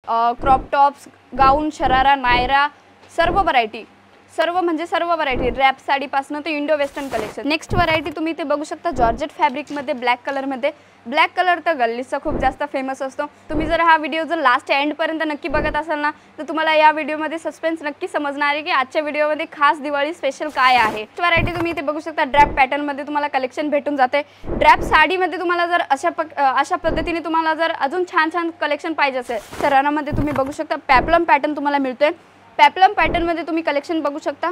Crop tops, गाऊन, शरारा, नायरा, सर्व variety, सर्व variety, rap साडीपासून ते Indo western collection. Next variety तुम्ही इथे बघू शकता जॉर्जेट फॅब्रिकमध्ये ब्लॅक कलरमध्ये। ब्लॅक कलर तर गल्लीचा खूप जास्त फेमस असतो। तुम्ही जर हा व्हिडिओ जर लास्ट एंडपर्यंत नक्की बघत असाल ना तर तुम्हाला या व्हिडिओमध्ये सस्पेन्स नक्की समजणार आहे की आजच्या व्हिडिओमध्ये खास दिवाळी स्पेशल काय आहे। व्हरायटी तुम्ही इथे बघू शकता ड्रॅप पॅटर्नमध्ये तुम्हाला कलेक्शन भेटून जाते। ड्रॅप साडीमध्ये तुम्हाला जर अशा पद्धतीने तुम्हाला जर अजून छान छान कलेक्शन पाहिजे असेल तर रानामध्ये तुम्ही बघू शकता पेप्लम पॅटर्न तुम्हाला मिळतोय। पेप्लम पॅटर्नमध्ये तुम्ही कलेक्शन बघू शकता।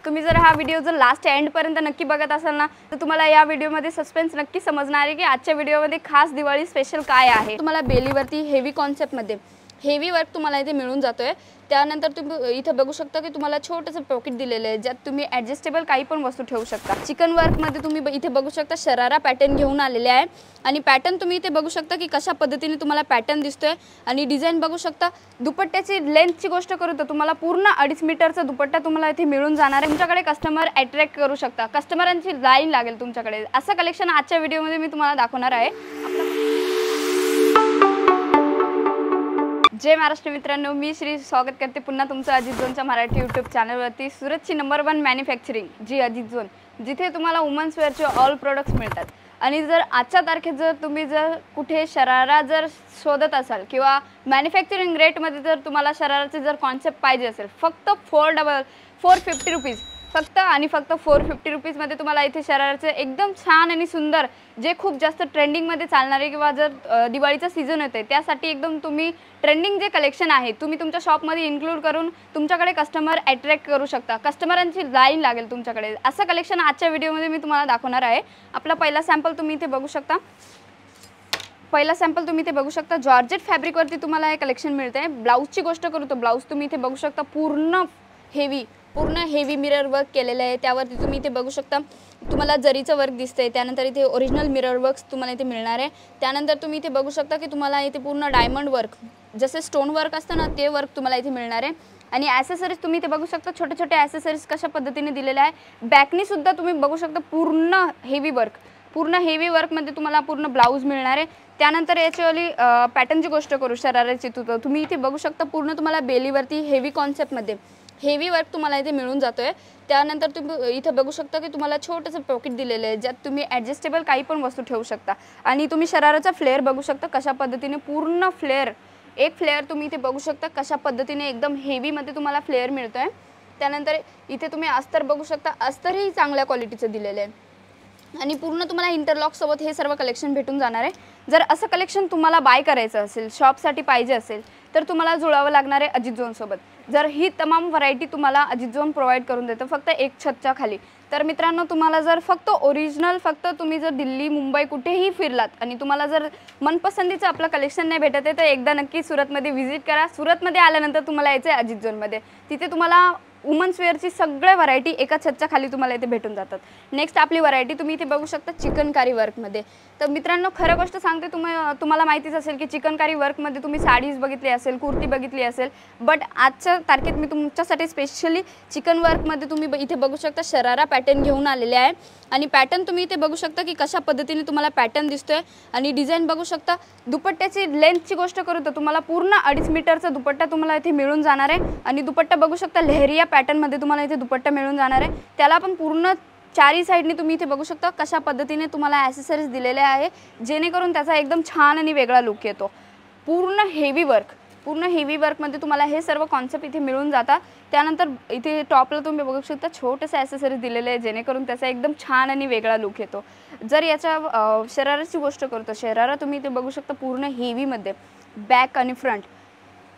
तुम्ही जर हा व्हिडिओ जर लास्ट एंडपर्यंत नक्की बघत असाल ना तर तुम्हाला या व्हिडिओमध्ये सस्पेन्स नक्की समजणार आहे की आजच्या व्हिडिओमध्ये खास दिवाळी स्पेशल काय आहे। तुम्हाला बेलीवरती हेवी कॉन्सेप्टमध्ये हेवी वर्क तुम्हाला इथे मिळून जातोय। त्यानंतर तुम्ही इथे बघू शकता की तुम्हाला छोटंसं पॉकेट दिलेलं आहे ज्यात तुम्ही ॲडजस्टेबल काही पण वस्तू ठेवू शकता। चिकन वर्कमध्ये तुम्ही इथे बघू शकता शरारा पॅटर्न घेऊन आलेले आहे आणि पॅटर्न तुम्ही इथे बघू शकता की कशा पद्धतीने तुम्हाला पॅटर्न दिसतोय आणि डिझाईन बघू शकता। दुपट्ट्याची लेंथची गोष्ट करू तर तुम्हाला पूर्ण 2.5 मीटरचा दुपट्टा तुम्हाला इथे मिळून जाणार आहे। तुमच्याकडे कस्टमर अट्रॅक्ट करू शकता, कस्टमरांची लाईन लागेल तुमच्याकडे। असं कलेक्शन आजच्या व्हिडिओमध्ये मी तुम्हाला दाखवणार आहे। जय महाराष्ट्र मित्रांनो, मी श्री स्वागत करते पुन्हा तुमचं अजित झोनच्या मराठी यूट्यूब चॅनलवरती। सुरतची नंबर 1 मॅन्युफॅक्चरिंग जी अजित झोन, जिथे तुम्हाला वुमन्स वेअरचे ऑल प्रोडक्ट्स मिळतात। आणि जर आजच्या तारखेत जर तुम्ही जर कुठे शरारा जर शोधत असाल किंवा मॅन्युफॅक्चरिंग रेटमध्ये जर तुम्हाला शराराचे जर कॉन्सेप्ट पाहिजे असेल फक्त 450 रुपीज फक्त आणि फक्त 450 रुपीजमध्ये तुम्हाला इथे शराराचे एकदम छान आणि सुंदर जे खूप जास्त ट्रेंडिंगमध्ये चालणारे किंवा जर दिवाळीचा सीझन येते त्यासाठी एकदम तुम्ही ट्रेंडिंग जे कलेक्शन आहे तुम्ही तुमच्या शॉपमध्ये इन्क्लूड करून तुमच्याकडे कस्टमर अट्रॅक्ट करू शकता, कस्टमरांची लाईन लागेल तुमच्याकडे। असं कलेक्शन आजच्या व्हिडिओमध्ये मी तुम्हाला दाखवणार आहे। आपला पहिला सॅम्पल तुम्ही इथे बघू शकता। जॉर्जेट फॅब्रिकवरती तुम्हाला हे कलेक्शन मिळते। ब्लाऊजची गोष्ट करू तर ब्लाऊज तुम्ही इथे बघू शकता पूर्ण हेवी मिरर वर्क केलेलं आहे। त्यावरती तुम्ही इथे बघू शकता तुम्हाला जरीचं वर्क दिसतंय। त्यानंतर इथे ओरिजिनल मिरर वर्क्स तुम्हाला इथे मिळणार आहे। त्यानंतर तुम्ही इथे बघू शकता की तुम्हाला इथे पूर्ण डायमंड वर्क जसे स्टोन वर्क असतं ना ते वर्क तुम्हाला इथे मिळणार आहे। आणि ॲसेसरीज तुम्ही इथे बघू शकता छोटे ॲसेसरीज कशा पद्धतीने दिलेल्या आहे। बॅकनी सुद्धा तुम्ही बघू शकता पूर्ण हेवी वर्कमध्ये तुम्हाला पूर्ण ब्लाऊज मिळणार आहे। त्यानंतर याच्यावाली पॅटर्नची गोष्ट करू शराराची तुम्ही इथे बघू शकता पूर्ण तुम्हाला बेलीवरती हेवी कॉन्सेप्टमध्ये हेवी वर्क तुम्हाला इथे मिळून जातोय। त्यानंतर तुम्ही इथे बघू शकता की तुम्हाला छोटंसं पॉकेट दिलेलं आहे ज्यात तुम्ही ॲडजस्टेबल काही पण वस्तू ठेवू शकता। आणि तुम्ही शराराचा फ्लेअर बघू शकता कशा पद्धतीने पूर्ण एक फ्लेअर तुम्ही इथे बघू शकता कशा पद्धतीने एकदम हेवीमध्ये तुम्हाला फ्लेअर मिळतोय। त्यानंतर इथे तुम्ही अस्तर बघू शकता, अस्तरही चांगल्या क्वालिटीचं दिलेलं आहे आणि पूर्ण तुम्हाला इंटरलॉक सोबत हे सर्व कलेक्शन भेटून जाणार आहे। जर असं कलेक्शन तुम्हाला बाय करायचं असेल, शॉपसाठी पाहिजे असेल तर तुम्हाला जुळावं लागणार आहे अजित झोन सोबत। जर ही तमाम व्हरायटी तुम्हाला अजित झोन प्रोव्हाइड करून देतं फक्त एक छतच्या खाली। तर मित्रांनो तुम्हाला जर फक्त ओरिजिनल तुम्ही जर दिल्ली मुंबई कुठेही फिरलात आणि तुम्हाला जर मनपसंतीचं आपलं कलेक्शन नाही भेटत आहे तर एकदा नक्की सुरतमध्ये व्हिजिट करा। सुरतमध्ये आल्यानंतर तुम्हाला यायचं आहे अजित झोनमध्ये, तिथे तुम्हाला वुमन्स वेअरची सगळ्या व्हरायटी एका छतच्या खाली तुम्हाला इथे भेटून जातात। नेक्स्ट आपली व्हरायटी तुम्ही इथे बघू शकता चिकनकारी वर्कमध्ये। तर मित्रांनो खरं गोष्ट सांगते तुम्हाला माहितीच असेल की चिकनकारी वर्कमध्ये तुम्ही साडीज बघितली असेल, कुर्ती बघितली असेल, बट आजच्या तारखेत मी तुमच्यासाठी स्पेशली चिकन वर्कमध्ये तुम्ही इथे बघू शकता शरारा पॅटर्न घेऊन आलेले आहे। आणि पॅटर्न तुम्ही इथे बघू शकता की कशा पद्धतीने तुम्हाला पॅटर्न दिसतोय आणि डिझाईन बघू शकता। दुपट्ट्याची लेंथची गोष्ट करू तर तुम्हाला पूर्ण 2.5 मीटरचा दुपट्टा तुम्हाला इथे मिळून जाणार आहे। आणि दुपट्टा बघू शकता लेहरिया पॅटर्नमध्ये तुम्हाला इथे दुपट्टा मिळून जाणार आहे। त्याला पण पूर्ण चारी साईडने तुम्ही इथे बघू शकता कशा पद्धतीने तुम्हाला ॲसेसरीज दिलेले आहे जेणेकरून त्याचा एकदम छान आणि वेगळा लुक येतो। पूर्ण हेवी वर्कमध्ये तुम्हाला हे सर्व कॉन्सेप्ट इथे मिळून जातात। त्यानंतर इथे टॉपला तुम्ही बघू शकता छोटेसे ॲसेसरीज दिलेले आहे जेणेकरून त्याचा एकदम छान आणि वेगळा लुक येतो। जर याच्या शराराची गोष्ट करतो शरारा तुम्ही इथे बघू शकता पूर्ण हेवीमध्ये बॅक आणि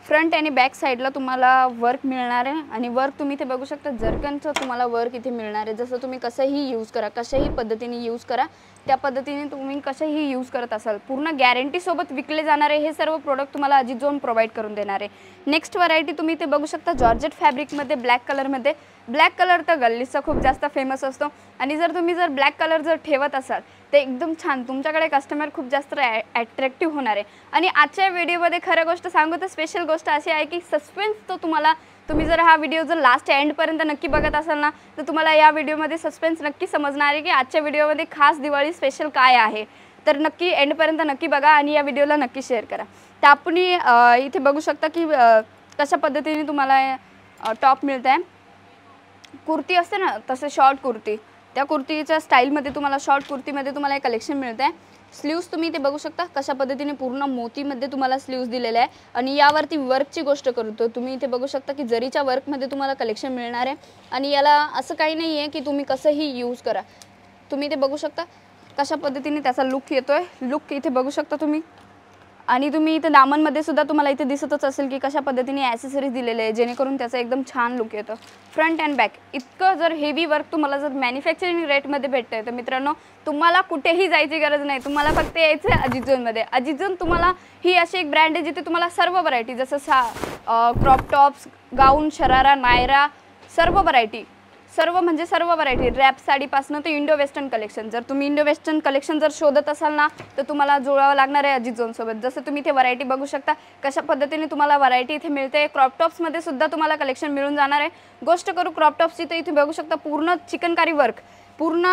फ्रंट आणि बॅक साईडला तुम्हाला वर्क मिळणार आहे। आणि वर्क तुम्ही इथे बघू शकता जर्कनचं तुम्हाला वर्क इथे मिळणार आहे। जसं तुम्ही कसंही यूज करा, कशाही पद्धतीने यूज करा, त्या पद्धतीने तुम्ही कशाही यूज करत असाल पूर्ण गॅरंटीसोबत विकले जाणारे हे सर्व प्रोडक्ट तुम्हाला अजित झोन प्रोव्हाइड करून देणार आहे। नेक्स्ट व्हरायटी तुम्ही इथे बघू शकता जॉर्जेट फॅब्रिकमध्ये ब्लॅक कलरमध्ये। ब्लॅक कलर तर गल्लीचा खूप जास्त फेमस असतो आणि जर तुम्ही ब्लॅक कलर जर ठेवत असाल तर एकदम छान तुमच्याकडे कस्टमर खूप जास्त अट्रॅक्टिव्ह होणार आहे। आणि आजच्या व्हिडिओमध्ये खरं गोष्ट सांगू तर स्पेशल गोष्ट अशी आहे की सस्पेन्स तो तुम्ही जर हा व्हिडिओ जर लास्ट एंडपर्यंत नक्की बघत असाल ना तर तुम्हाला या व्हिडिओमध्ये सस्पेन्स नक्की समजणार आहे की आजच्या व्हिडिओमध्ये खास दिवाळी स्पेशल काय आहे। तर नक्की एंडपर्यंत नक्की बघा आणि या व्हिडिओला नक्की शेअर करा। त्यापणी इथे बघू शकता की कशा पद्धतीने तुम्हाला टॉप मिळत आहे. कुर्ती असते ना तसं शॉर्ट कुर्ती, त्या कुर्तीच्या स्टाईलमध्ये तुम्हाला शॉर्ट कुर्तीमध्ये तुम्हाला हे कलेक्शन मिळत आहे. स्लीव्स तुम्ही इथे बघू शकता कशा पद्धतीने पूर्ण मोतीमध्ये तुम्हाला स्लीव्स दिलेले आहे. आणि यावरती वर्कची गोष्ट करतो तुम्ही इथे बघू शकता की जरीच्या वर्कमध्ये तुम्हाला कलेक्शन मिळणार आहे. आणि याला असं काही नाही आहे की तुम्ही कसंही यूज करा. तुम्ही इथे बघू शकता कशा पद्धतीने त्याचा लुक येतोय. लुक इथे बघू शकता तुम्ही. आणि तुम्ही इथे दामनमध्ये सुद्धा तुम्हाला इथे दिसतच असेल की कशा पद्धतीने ॲसेसरीज दिलेले आहे जेणेकरून त्याचा एकदम छान लुक येतो. फ्रंट अँड बॅक इतकं जर हेवी वर्क तुम्हाला जर मॅन्युफॅक्चरिंग रेटमध्ये भेटतं आहे तर मित्रांनो तुम्हाला कुठेही जायची गरज नाही. तुम्हाला फक्त यायचं आहे अजित झोनमध्ये. अजित झोन तुम्हाला ही अशी एक ब्रँड आहे जिथे तुम्हाला सर्व व्हरायटी जसं क्रॉप टॉप्स, गाऊन, शरारा, नायरा, सर्व व्हरायटी, सर्व म्हणजे सर्व व्हरायटी, रॅप साडीपासून ते इंडो वेस्टर्न कलेक्शन. जर तुम्ही इंडो वेस्टर्न कलेक्शन जर शोधत असाल ना तर तुम्हाला जुळावं लागणार आहे अजित झोनसोबत. जसं तुम्ही इथे व्हरायटी बघू शकता कशा पद्धतीने तुम्हाला व्हरायटी इथे मिळते. क्रॉप टॉप्समध्ये सुद्धा तुम्हाला कलेक्शन मिळून जाणार आहे. गोष्ट करू क्रॉप टॉप्सची तर इथे बघू शकता पूर्ण चिकनकारी वर्क, पूर्ण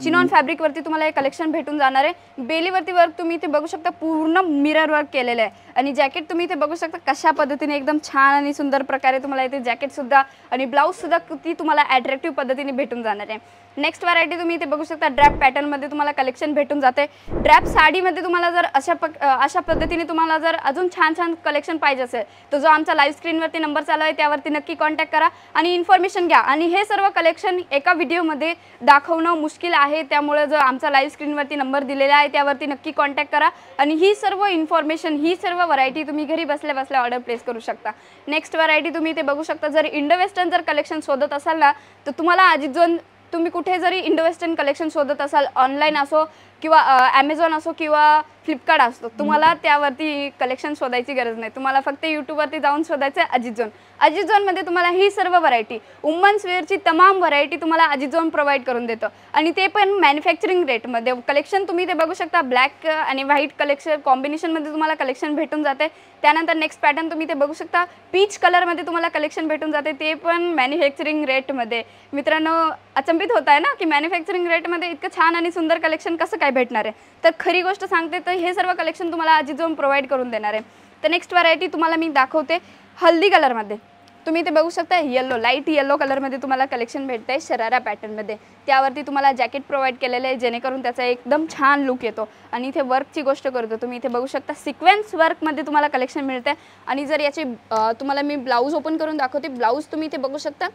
चिनॉन फॅब्रिकवरती तुम्हाला हे कलेक्शन भेटून जाणार आहे. बेलीवरती वर्क तुम्ही इथे बघू शकता पूर्ण मिरर वर्क केलेलं आहे. आणि जॅकेट तुम्ही इथे बघू शकता कशा पद्धतीने एकदम छान आणि सुंदर प्रकारे तुम्हाला इथे जॅकेटसुद्धा आणि ब्लाऊजसुद्धा किती तुम्हाला ॲट्रॅक्टिव्ह पद्धतीने भेटून जाणार आहे. नेक्स्ट व्हरायटी तुम्ही इथे बघू शकता ड्रॅप पॅटर्नमध्ये तुम्हाला कलेक्शन भेटून जाते. ड्रॅप साडीमध्ये तुम्हाला जर अशा पद्धतीने तुम्हाला जर अजून छान छान कलेक्शन पाहिजे असेल तर जो आमचा लाईव्ह स्क्रीनवरती नंबर चालू आहे त्यावरती नक्की कॉन्टॅक्ट करा आणि इन्फॉर्मेशन घ्या. आणि हे सर्व कलेक्शन एका व्हिडिओमध्ये दाखवणं मुश्किल आहे, त्यामुळे जो आमचा लाईव्ह स्क्रीनवरती नंबर दिलेला आहे त्यावरती नक्की कॉन्टॅक्ट करा आणि ही सर्व इन्फॉर्मेशन, ही सर्व व्हरायटी तुम्ही घरी बसल्या बसल्या ऑर्डर प्लेस करू शकता. नेक्स्ट व्हरायटी तुम्ही इथे बघू शकता. जर इंडो वेस्टर्न जर कलेक्शन शोधत असाल ना तर तुम्हाला अजित झोन, तुम्ही कुठे जरी इंडो वेस्टर्न कलेक्शन शोधत असाल, ऑनलाईन असो किंवा ॲमेझॉन असो किंवा फ्लिपकार्ट असतो, तुम्हाला त्यावरती कलेक्शन शोधायची गरज नाही. तुम्हाला फक्त यूट्यूबवरती जाऊन शोधायचं आहे अजित झोन. अजित झोनमध्ये तुम्हाला ही सर्व व्हरायटी, वुमन्स वेअरची तमाम व्हरायटी तुम्हाला अजित झोन प्रोव्हाइड करून देतं आणि ते पण मॅन्युफॅक्चरिंग रेटमध्ये. कलेक्शन तुम्ही ते बघू शकता ब्लॅक आणि व्हाईट कलेक्शन कॉम्बिनेशनमध्ये तुम्हाला कलेक्शन भेटून जाते. त्यानंतर नेक्स्ट पॅटर्न तुम्ही ते बघू शकता पीच कलरमध्ये तुम्हाला कलेक्शन भेटून जाते, ते पण मॅन्युफॅक्चरिंग रेटमध्ये. मित्रांनो अचंबित होत आहे ना की मॅन्युफॅक्चरिंग रेटमध्ये इतकं छान आणि सुंदर कलेक्शन कसं काय भेटणार आहे. तर खरी गोष्ट सांगते तर हे सर्व कलेक्शन तुम्हाला अजित झोन प्रोव्हाइड करून देणार आहे. तर नेक्स्ट व्हरायटी तुम्हाला मी दाखवते हल्दी कलरमध्ये. तुम्ही इथे बघू शकता येलो, लाईट येलो कलरमध्ये तुम्हाला कलेक्शन भेटतं आहे शरारा पॅटर्नमध्ये. त्यावरती तुम्हाला जॅकेट प्रोव्हाइड केलेलं आहे जेणेकरून त्याचा एकदम छान लुक येतो. आणि इथे वर्कची गोष्ट करतो तुम्ही इथे बघू शकता सिक्वेन्स वर्कमध्ये तुम्हाला कलेक्शन मिळतं आहे. आणि जर याची तुम्हाला मी ब्लाऊज ओपन करून दाखवते. ब्लाऊज तुम्ही इथे बघू शकता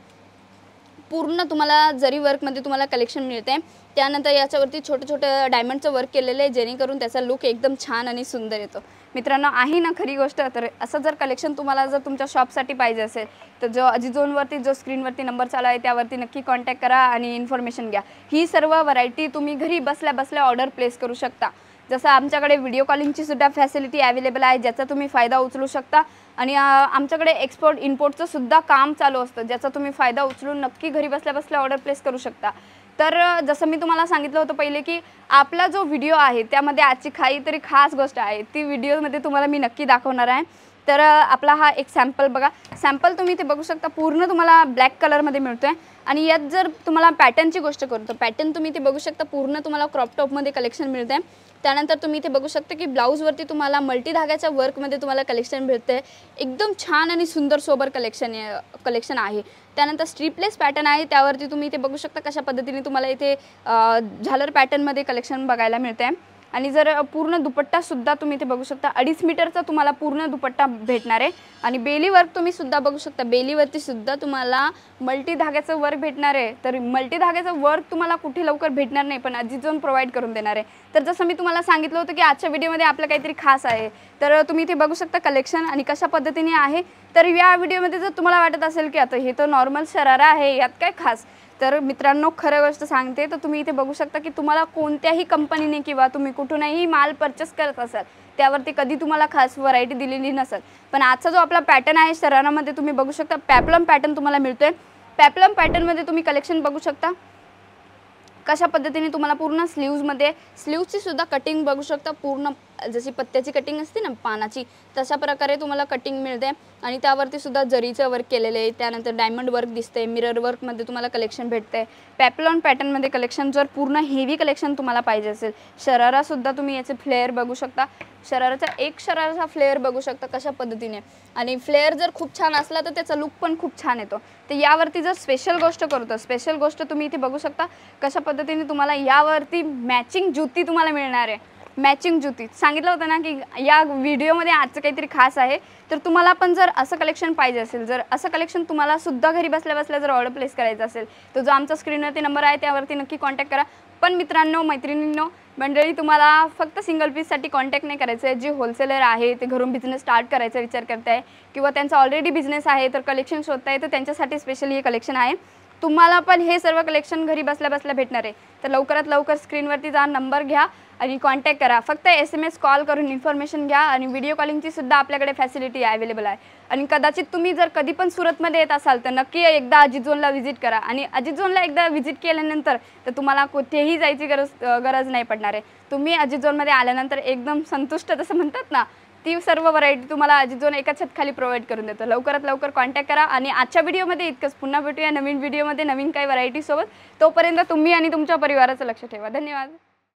पूर्ण तुम्हाला जरी वर्कमध्ये तुम्हाला कलेक्शन मिळते आहे. त्यानंतर याच्यावरती छोटं छोटं डायमंडचं वर्क केलेलं आहे जेणेकरून त्याचा लुक एकदम छान आणि सुंदर येतो. मित्रांनो आहे ना खरी गोष्ट. तर असं जर कलेक्शन तुम्हाला जर तुमच्या शॉपसाठी पाहिजे असेल तर जो अजित झोनवरती जो स्क्रीनवरती नंबर चालू आहे त्यावरती नक्की कॉन्टॅक्ट करा आणि इन्फॉर्मेशन घ्या. ही सर्व व्हरायटी तुम्ही घरी बसल्या बसल्या ऑर्डर प्लेस करू शकता. जसं आमच्याकडे व्हिडिओ कॉलिंगची सुद्धा फॅसिलिटी अवेलेबल आहे ज्याचा तुम्ही फायदा उचलू शकता. आणि आमच्याकडे एक्सपोर्ट इम्पोर्टचं सुद्धा काम चालू असतं ज्याचा तुम्ही फायदा उचलून नक्की घरी बसल्या बसल्या ऑर्डर प्लेस करू शकता. तर जसं मी तुम्हाला सांगितलं होतं पहिले की आपला जो व्हिडिओ आहे त्यामध्ये आजची काहीतरी खास गोष्ट आहे ती व्हिडिओमध्ये तुम्हाला मी नक्की दाखवणार आहे. तर आपला हा एक सॅम्पल बघा. सॅम्पल तुम्ही इथे बघू शकता पूर्ण तुम्हाला ब्लॅक कलरमध्ये मिळतो आहे. आणि यात जर तुम्हाला पॅटर्नची गोष्ट करतो पॅटर्न तुम्ही इथे बघू शकता पूर्ण तुम्हाला क्रॉप टॉपमध्ये कलेक्शन मिळतं आहे. त्यानंतर तुम्ही इथे बघू शकता की ब्लाऊजवरती तुम्हाला मल्टी धाग्याच्या वर्कमध्ये तुम्हाला कलेक्शन मिळतं आहे. एकदम छान आणि सुंदर सोबर कलेक्शन आहे. त्यानंतर स्ट्रीपलेस पॅटर्न आहे त्यावरती तुम्ही इथे बघू शकता कशा पद्धतीने तुम्हाला इथे झालर पॅटर्नमध्ये कलेक्शन बघायला मिळतं आहे. आणि जर पूर्ण दुपट्टासुद्धा तुम्ही इथे बघू शकता 2.5 मीटरचा तुम्हाला पूर्ण दुपट्टा भेटणार आहे. आणि बेली वर्क तुम्ही सुद्धा बघू शकता बेलीवरती सुद्धा तुम्हाला मल्टी धाग्याचं वर्क भेटणार आहे. तर मल्टी धाग्याचं वर्क तुम्हाला कुठे लवकर भेटणार नाही पण अजित झोन प्रोव्हाइड करून देणार आहे. तर जसं मी तुम्हाला सांगितलं होतं की आजच्या व्हिडिओमध्ये आपलं काहीतरी खास आहे तर तुम्ही इथे बघू शकता कलेक्शन आणि कशा पद्धतीने आहे. तर या व्हिडिओमध्ये जर तुम्हाला वाटत असेल की आता हे तर नॉर्मल शरारा आहे यात काय खास, तर मित्रांनो खरं गोष्ट सांगते तर तुम्ही इथे बघू शकता की तुम्हाला कोणत्याही कंपनीने किंवा तुम्ही कुठूनही माल परचेस करत असाल त्यावरती कधी तुम्हाला खास व्हरायटी दिलेली नसेल. पण आजचा जो आपला पॅटर्न आहे शरारामध्ये तुम्ही बघू शकता पॅपलम पॅटर्न तुम्हाला मिळतोय. पॅपलम पॅटर्नमध्ये तुम्ही कलेक्शन बघू शकता कशा पद्धतीने तुम्हाला पूर्ण स्लीव्समध्ये स्लीव्सची सुद्धा कटिंग बघू शकता पूर्ण जशी पत्त्याची कटिंग असते ना पानाची, तशा प्रकारे तुम्हाला कटिंग मिळते आणि त्यावरती सुद्धा जरीचं वर्क केलेलं आहे. त्यानंतर डायमंड वर्क दिसते, मिरर वर्कमध्ये तुम्हाला कलेक्शन भेटते. पॅपलॉन पॅटर्नमध्ये कलेक्शन, जर पूर्ण हेवी कलेक्शन तुम्हाला पाहिजे असेल. शरारासुद्धा तुम्ही याचे फ्लेअर बघू शकता. शराराचा एक शराराचा फ्लेअर बघू शकता कशा पद्धतीने, आणि फ्लेअर जर खूप छान असला तर त्याचा लुक पण खूप छान येतो. तर यावरती जर स्पेशल गोष्ट करतो, स्पेशल गोष्ट तुम्ही इथे बघू शकता कशा पद्धतीने तुम्हाला यावरती मॅचिंग जुती तुम्हाला मिळणार आहे. मॅचिंग जुती सांगितलं होतं ना की या व्हिडिओमध्ये आजचं काहीतरी खास आहे. तर तुम्हाला पण जर असं कलेक्शन पाहिजे असेल, जर असं कलेक्शन तुम्हाला सुद्धा घरी बसल्या बसल्या जर ऑर्डर प्लेस करायचं असेल, तर जो आमचा स्क्रीनवरती नंबर आहे त्यावरती नक्की कॉन्टॅक्ट करा. पण मित्रांनो, मैत्रिणींनो, मंडळी, तुम्हाला फक्त सिंगल पीससाठी कॉन्टॅक्ट नाही करायचं आहे. जे होलसेलर आहे ते घरून बिझनेस स्टार्ट करायचा विचार करत आहे किंवा त्यांचा ऑलरेडी बिझनेस आहे तर कलेक्शन शोधत आहे, तर त्यांच्यासाठी स्पेशली हे कलेक्शन आहे. तुम्हाला पण हे सर्व कलेक्शन घरी बसल्या बसल्या भेटणार आहे. तर लवकरात लवकर स्क्रीनवरती जा, नंबर घ्या आणि कॉन्टॅक्ट करा. फक्त SMS कॉल करून इन्फॉर्मेशन घ्या आणि व्हिडिओ कॉलिंगची सुद्धा आपल्याकडे फॅसिलिटी अवेलेबल आहे. आणि कदाचित तुम्ही जर कधी पण सुरतमध्ये येत असाल तर नक्की एकदा अजित झोनला व्हिजिट करा. आणि अजित झोनला एकदा व्हिजिट केल्यानंतर तर तुम्हाला कुठेही जायची गरज नाही पडणार आहे. तुम्ही अजित झोनमध्ये आल्यानंतर एकदम संतुष्ट, जसं म्हणतात ना, ती सर्व व्हरायटी तुम्हाला अजित झोन एका छताखाली प्रोव्हाइड करून देतो. लवकरात लवकर कॉन्टॅक्ट करा. आणि आजच्या व्हिडिओमध्ये इतकंच. पुन्हा भेटूया नवीन व्हिडिओमध्ये नवीन काही व्हरायटी सोबत. तोपर्यंत तुम्ही आणि तुमच्या परिवाराचं लक्ष ठेवा. धन्यवाद.